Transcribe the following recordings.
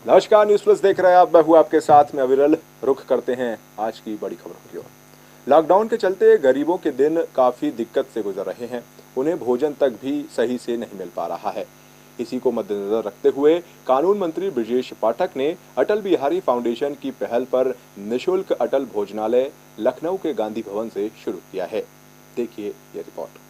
नमस्कार, news plus देख रहे हैं आप। मैं हूं आपके साथ में अविरल। रुख करते हैं आज की बड़ी खबरों की ओर। लॉकडाउन के चलते गरीबों के दिन काफी दिक्कत से गुजर रहे हैं। उन्हें भोजन तक भी सही से नहीं मिल पा रहा है। इसी को मद्देनजर रखते हुए कानून मंत्री ब्रजेश पाठक ने अटल बिहारी फाउंडेशन की पहल पर निःशुल्क अटल भोजनालय लखनऊ के गांधी भवन से शुरू किया है। देखिए ये रिपोर्ट।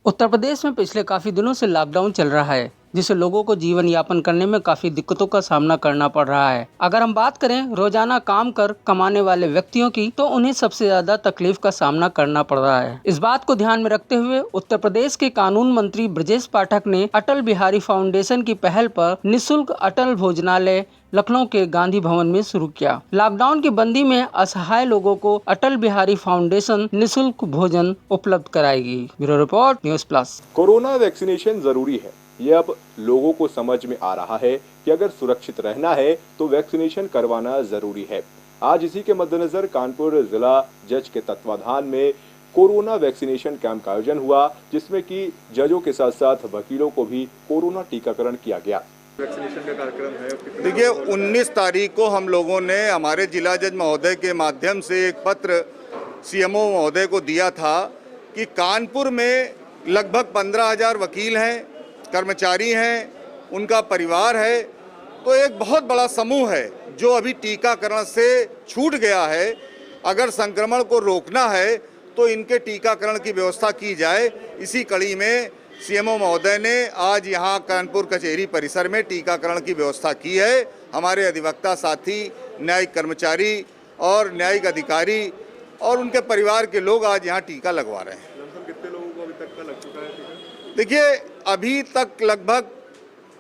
उत्तर प्रदेश में पिछले काफी दिनों से लॉकडाउन चल रहा है, जिससे लोगों को जीवन यापन करने में काफी दिक्कतों का सामना करना पड़ रहा है। अगर हम बात करें रोजाना काम कर कमाने वाले व्यक्तियों की, तो उन्हें सबसे ज्यादा तकलीफ का सामना करना पड़ रहा है। इस बात को ध्यान में रखते हुए उत्तर प्रदेश के कानून मंत्री ब्रजेश पाठक ने अटल बिहारी फाउंडेशन की पहल पर निःशुल्क अटल भोजनालय लखनऊ के गांधी भवन में शुरू किया। लॉकडाउन की बंदी में असहाय लोगों को अटल बिहारी फाउंडेशन निःशुल्क भोजन उपलब्ध कराएगी। Bureau report, news plus. Corona vaccination जरूरी है, ये अब लोगों को समझ में आ रहा है कि अगर सुरक्षित रहना है तो वैक्सीनेशन करवाना जरूरी है। आज इसी के मद्देनजर कानपुर जिला जज के तत्वाधान में कोरोना वैक्सीनेशन कैंप का आयोजन हुआ, जिसमें कि जजों के साथ साथ वकीलों को भी कोरोना टीकाकरण किया गया। वैक्सीनेशन का कार्यक्रम है। देखिए, 19 तारीख को हम लोगों ने हमारे जिला जज महोदय के माध्यम से एक पत्र सीएमओ महोदय को दिया था कि कानपुर में लगभग 15,000 वकील हैं, कर्मचारी हैं, उनका परिवार है, तो एक बहुत बड़ा समूह है जो अभी टीकाकरण से छूट गया है। अगर संक्रमण को रोकना है तो इनके टीकाकरण की व्यवस्था की जाए। इसी कड़ी में सीएमओ महोदय ने आज यहाँ कानपुर कचहरी परिसर में टीकाकरण की व्यवस्था की है। हमारे अधिवक्ता साथी, न्यायिक कर्मचारी और न्यायिक अधिकारी और उनके परिवार के लोग आज यहाँ टीका लगवा रहे हैं। कितने लोगों को अभी तक का लग चुका है टीका? देखिए, अभी तक लगभग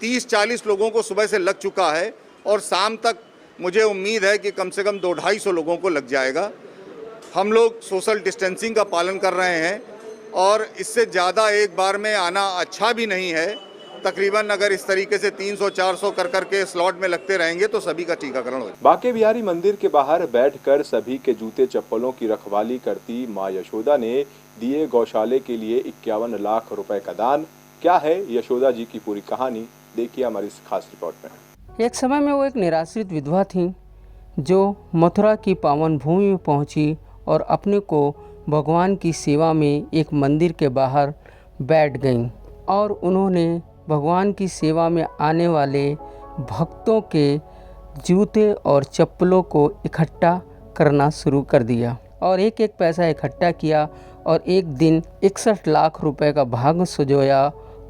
30-40 लोगों को सुबह से लग चुका है और शाम तक मुझे उम्मीद है कि कम से कम 200-250 लोगों को लग जाएगा। हम लोग सोशल डिस्टेंसिंग का पालन कर रहे हैं और इससे ज़्यादा एक बार में आना अच्छा भी नहीं है। तकरीबन अगर इस तरीके से 300-400 कर के स्लॉट में लगते रहेंगे तो सभी का टीकाकरण हो। बांके बिहारी मंदिर के बाहर बैठकर सभी के जूते चप्पलों की रखवाली करती मां यशोदा ने दिए गौशाले के लिए 51 लाख रुपए का दान। क्या है यशोदा जी की पूरी कहानी, देखिए हमारी इस खास रिपोर्ट में। एक समय में वो एक निराश्रित विधवा थी जो मथुरा की पावन भूमि में पहुंची और अपने को भगवान की सेवा में एक मंदिर के बाहर बैठ गईं और उन्होंने भगवान की सेवा में आने वाले भक्तों के जूते और चप्पलों को इकट्ठा करना शुरू कर दिया और एक एक पैसा इकट्ठा किया और एक दिन 61 लाख रुपए का भाग सजोया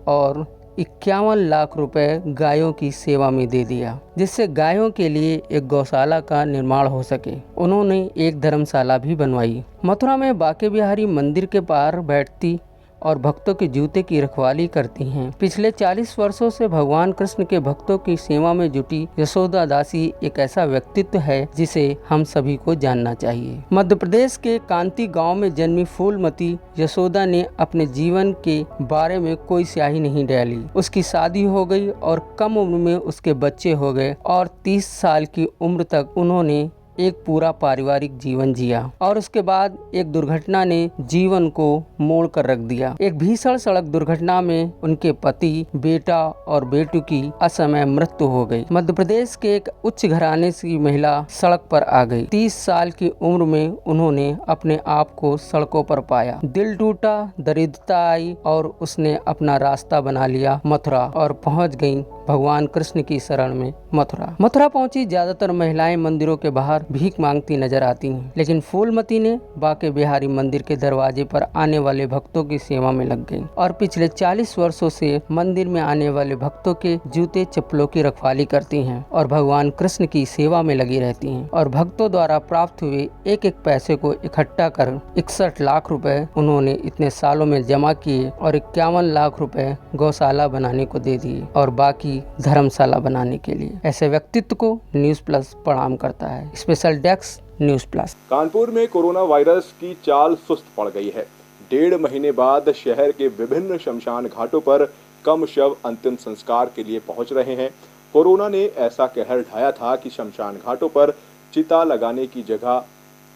और 51 लाख रुपए गायों की सेवा में दे दिया, जिससे गायों के लिए एक गौशाला का निर्माण हो सके। उन्होंने एक धर्मशाला भी बनवाई। मथुरा में बांके बिहारी मंदिर के पार बैठती और भक्तों के जूते की रखवाली करती हैं। पिछले 40 वर्षों से भगवान कृष्ण के भक्तों की सेवा में जुटी यशोदा दासी एक ऐसा व्यक्तित्व है जिसे हम सभी को जानना चाहिए। मध्य प्रदेश के कांती गांव में जन्मी फूलमती यशोदा ने अपने जीवन के बारे में कोई स्याही नहीं डाली। उसकी शादी हो गई और कम उम्र में उसके बच्चे हो गए और 30 साल की उम्र तक उन्होंने एक पूरा पारिवारिक जीवन जिया और उसके बाद एक दुर्घटना ने जीवन को मोड़ कर रख दिया। एक भीषण सड़क दुर्घटना में उनके पति, बेटा और बेटू की असमय मृत्यु हो गई। मध्य प्रदेश के एक उच्च घराने की महिला सड़क पर आ गई। 30 साल की उम्र में उन्होंने अपने आप को सड़कों पर पाया। दिल टूटा, दरिद्रता आई और उसने अपना रास्ता बना लिया मथुरा और पहुंच गई भगवान कृष्ण की शरण में मथुरा पहुंची। ज्यादातर महिलाएं मंदिरों के बाहर भीख मांगती नजर आती हैं, लेकिन फूलमती ने बांके बिहारी मंदिर के दरवाजे पर आने वाले भक्तों की सेवा में लग गई और पिछले 40 वर्षों से मंदिर में आने वाले भक्तों के जूते चप्पलों की रखवाली करती हैं और भगवान कृष्ण की सेवा में लगी रहती हैं और भक्तों द्वारा प्राप्त हुए एक एक पैसे को इकट्ठा कर 61 लाख रुपए उन्होंने इतने सालों में जमा किए और 51 लाख रुपए गौशाला बनाने को दे दिए और बाकी धर्मशाला बनाने के लिए। ऐसे व्यक्तित्व को न्यूज प्लस प्रणाम करता है। Special desk news plus. Kanpur में कोरोना वायरस की चाल सुस्त पड़ गई है। 1.5 महीने बाद शहर के विभिन्न शमशान घाटों पर कम शव अंतिम संस्कार के लिए पहुंच रहे हैं। कोरोना ने ऐसा कहर ढाया था कि शमशान घाटों पर चिता लगाने की जगह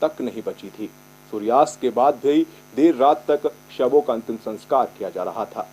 तक नहीं बची थी। सूर्यास्त के बाद भी देर रात तक शवों का अंतिम संस्कार किया जा रहा था,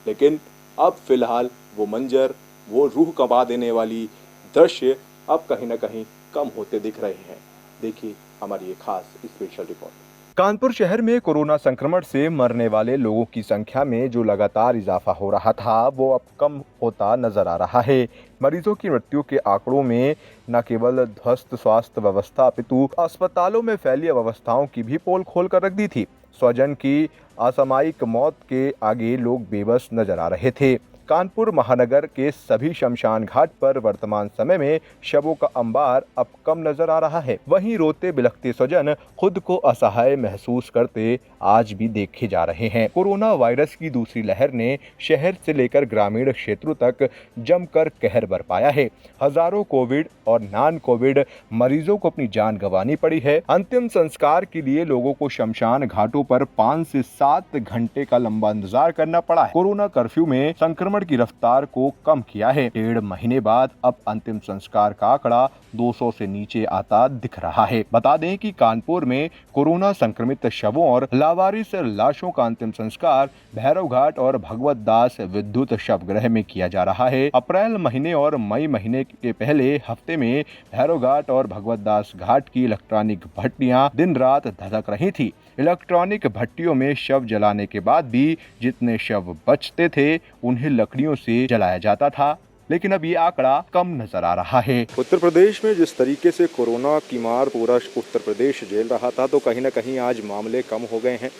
लेकिन अब फिलहाल वो मंजर, वो रूह कंपा देने वाली दृश्य अब कहीं न कहीं कम होते दिख रहे हैं। देखिए हमारी ये खास स्पेशल रिपोर्ट। कानपुर शहर में कोरोना संक्रमण से मरने वाले लोगों की संख्या में जो लगातार इजाफा हो रहा था, वो अब कम होता नजर आ रहा है। मरीजों की मृत्यु के आंकड़ों में न केवल ध्वस्त स्वास्थ्य व्यवस्था अपितु अस्पतालों में फैली अव्यवस्थाओं की भी पोल खोल कर रख दी थी। स्वजन की असामयिक मौत के आगे लोग बेबस नजर आ रहे थे। कानपुर महानगर के सभी शमशान घाट पर वर्तमान समय में शवों का अंबार अब कम नजर आ रहा है। वहीं रोते बिलखते स्वजन खुद को असहाय महसूस करते आज भी देखे जा रहे हैं। कोरोना वायरस की दूसरी लहर ने शहर से लेकर ग्रामीण क्षेत्रों तक जमकर कहर बरपाया है। हजारों कोविड और नॉन कोविड मरीजों को अपनी जान गंवानी पड़ी है। अंतिम संस्कार के लिए लोगों को शमशान घाटों पर 5 से 7 घंटे का लंबा इंतजार करना पड़ा है। कोरोना कर्फ्यू में संक्रमण की रफ्तार को कम किया है। 1.5 महीने बाद अब अंतिम संस्कार का आंकड़ा 200 से नीचे आता दिख रहा है। बता दें कि कानपुर में कोरोना संक्रमित शवों और लावारिस लाशों का अंतिम संस्कार भैरव घाट और भगवत दास विद्युत शवगृह में किया जा रहा है। अप्रैल महीने और मई महीने के पहले हफ्ते में भैरव घाट और भगवत दास घाट की इलेक्ट्रॉनिक भट्टियां दिन रात धधक रही थी। इलेक्ट्रॉनिक भट्टियों में शव जलाने के बाद भी जितने शव बचते थे उन्हें लकड़ियों से जलाया जाता था, लेकिन अब ये आंकड़ा कम नजर आ रहा है। उत्तर प्रदेश में जिस तरीके से कोरोना की मार पूरा उत्तर प्रदेश झेल रहा था, तो कहीं ना कहीं आज मामले कम हो गए हैं,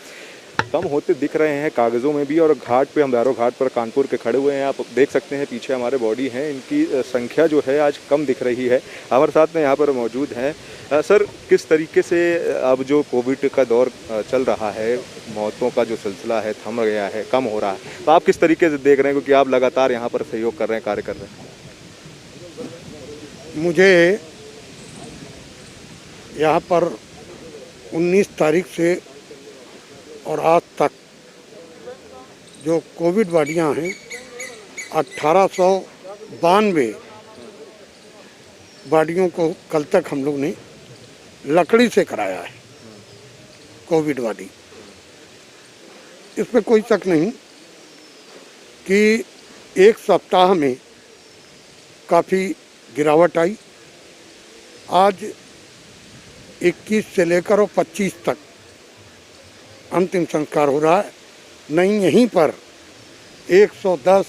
कम होते दिख रहे हैं कागज़ों में भी। और घाट पे हम भैरव घाट पर कानपुर के खड़े हुए हैं, आप देख सकते हैं पीछे हमारे बॉडी हैं, इनकी संख्या जो है आज कम दिख रही है। हमारे साथ में यहाँ पर मौजूद हैं। सर, किस तरीके से अब जो कोविड का दौर चल रहा है, मौतों का जो सिलसिला है थम गया है, कम हो रहा है, तो आप किस तरीके से देख रहे हैं, क्योंकि आप लगातार यहाँ पर सहयोग कर रहे हैं, कार्य कर रहे हैं? मुझे यहाँ पर 19 तारीख से और आज तक जो कोविड वार्डियाँ हैं 1892 वार्डियों को कल तक हम लोग ने लकड़ी से कराया है कोविड वार्डी। इसमें कोई शक नहीं कि एक सप्ताह में काफ़ी गिरावट आई। आज 21 से लेकर और 25 तक अंतिम संस्कार हो रहा है। नहीं, यहीं पर 110,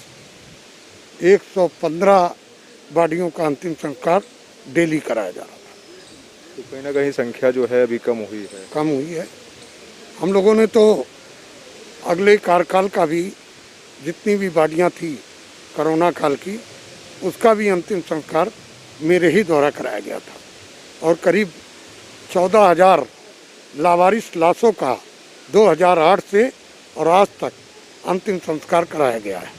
115 बॉडियों का अंतिम संस्कार डेली कराया जा रहा था। तो कहीं ना कहीं संख्या जो है अभी कम हुई है। हम लोगों ने तो अगले कार्यकाल का भी जितनी भी बॉडियाँ थी कोरोना काल की, उसका भी अंतिम संस्कार मेरे ही द्वारा कराया गया था। और करीब 14,000 लावारिस लाशों का 2008 से और आज तक अंतिम संस्कार कराया गया है।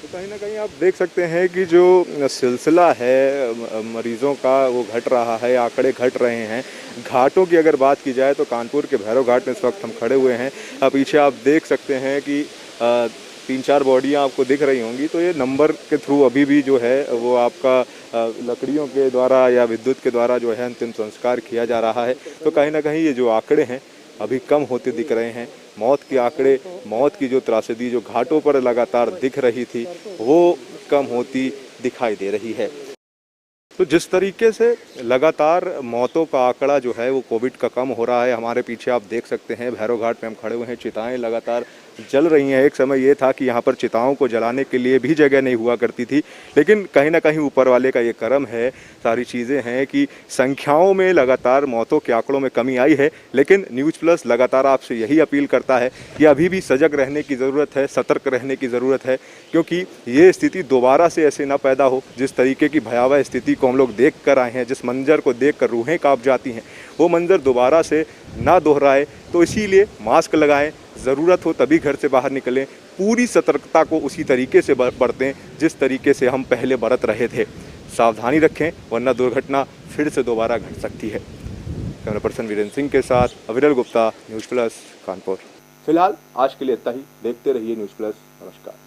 तो कहीं ना कहीं आप देख सकते हैं कि जो सिलसिला है मरीजों का वो घट रहा है, आंकड़े घट रहे हैं। घाटों की अगर बात की जाए तो कानपुर के भैरव घाट में इस वक्त हम खड़े हुए हैं। पीछे आप देख सकते हैं कि 3-4 बॉडियां आपको दिख रही होंगी। तो ये नंबर के थ्रू अभी भी जो है वो आपका लकड़ियों के द्वारा या विद्युत के द्वारा जो है अंतिम संस्कार किया जा रहा है। तो कहीं ना कहीं ये जो आंकड़े हैं अभी कम होते दिख रहे हैं। मौत के आंकड़े, मौत की जो त्रासदी जो घाटों पर लगातार दिख रही थी, वो कम होती दिखाई दे रही है। तो जिस तरीके से लगातार मौतों का आंकड़ा जो है वो कोविड का कम हो रहा है, हमारे पीछे आप देख सकते हैं भैरव घाट में हम खड़े हुए हैं, चिताएं लगातार जल रही हैं। एक समय ये था कि यहाँ पर चिताओं को जलाने के लिए भी जगह नहीं हुआ करती थी, लेकिन कहीं ना कहीं ऊपर वाले का ये करम है, सारी चीज़ें हैं कि संख्याओं में लगातार मौतों के आंकड़ों में कमी आई है। लेकिन न्यूज़ प्लस लगातार आपसे यही अपील करता है कि अभी भी सजग रहने की ज़रूरत है, सतर्क रहने की ज़रूरत है, क्योंकि ये स्थिति दोबारा से ऐसे ना पैदा हो। जिस तरीके की भयावह स्थिति को हम लोग देख कर आए हैं, जिस मंजर को देख कर रूहें कांप जाती हैं, वो मंजर दोबारा से ना दोहराए। तो इसीलिए मास्क लगाएं, ज़रूरत हो तभी घर से बाहर निकलें, पूरी सतर्कता को उसी तरीके से बरतें जिस तरीके से हम पहले बरत रहे थे। सावधानी रखें, वरना दुर्घटना फिर से दोबारा घट सकती है। कैमरा पर्सन वीरेंद्र सिंह के साथ अविरल गुप्ता, न्यूज़ प्लस कानपुर। फिलहाल आज के लिए इतना ही। देखते रहिए न्यूज़ प्लस। नमस्कार।